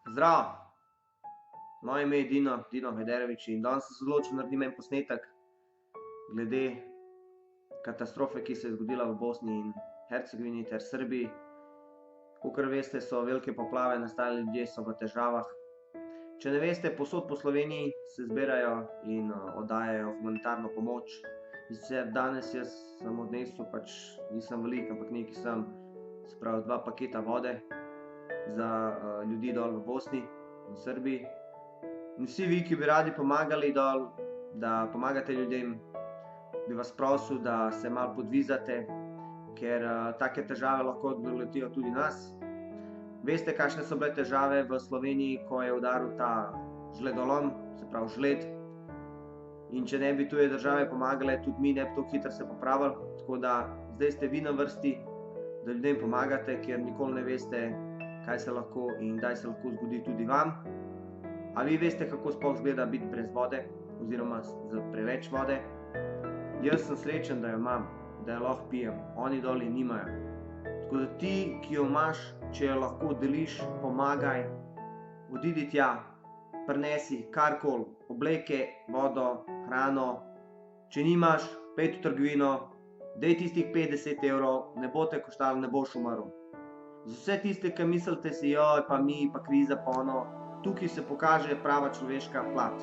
Zdravo, moje ime je Dino Hajderovič in danes sem se odločil naredim en posnetek glede katastrofe, ki se je zgodila v Bosni in Hercegovini ter Srbiji. Kakor veste, so velike poplave nastale, ljudje so v težavah. Če ne veste, povsod po Sloveniji se zbirajo in oddajajo humanitarno pomoč. In sicer danes jaz sem odnesel, nisem veliko, ampak nekaj sem, se pravi 2 paketa vode za ljudi dol v Bosni in Srbiji. In vsi vi, ki bi radi pomagali dol, da pomagate ljudem, bi vas prosil, da se malo podvizate, ker take težave lahko doletijo tudi nas. Veste, kakšne so bile težave v Sloveniji, ko je udaril ta žledolom, se pravi žled. In če ne bi tuje države pomagale, tudi mi ne bi tako hitro se popravili. Tako da zdaj ste vi na vrsti, da ljudem pomagate, ker nikoli ne veste, kaj se lahko in kdaj se lahko zgodi tudi vam. A vi veste, kako sploh izgleda biti brez vode oziroma z preveč vode? Jaz sem srečen, da jo imam, da jo lahko pijem, oni dol je nimajo. Tako da ti, ki jo imaš, če jo lahko deliš, pomagaj, odidi tja, prinesi karkoli, obleke, vodo, hrano. Če nimaš, pojdi v trgovino, daj tistih 50 €, ne bo te koštalo, ne boš umrl. Za vse tiste, ki mislite si, joj, pa mi, pa kriza, pa ono, tukaj se pokaže prava človeška plat.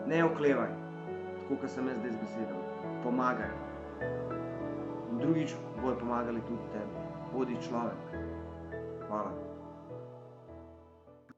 Ne oklevaj, tako kot sem jaz zdaj z besedami. Pomagaj. In drugič bojo pomagali tudi tebi. Bodi človek. Hvala.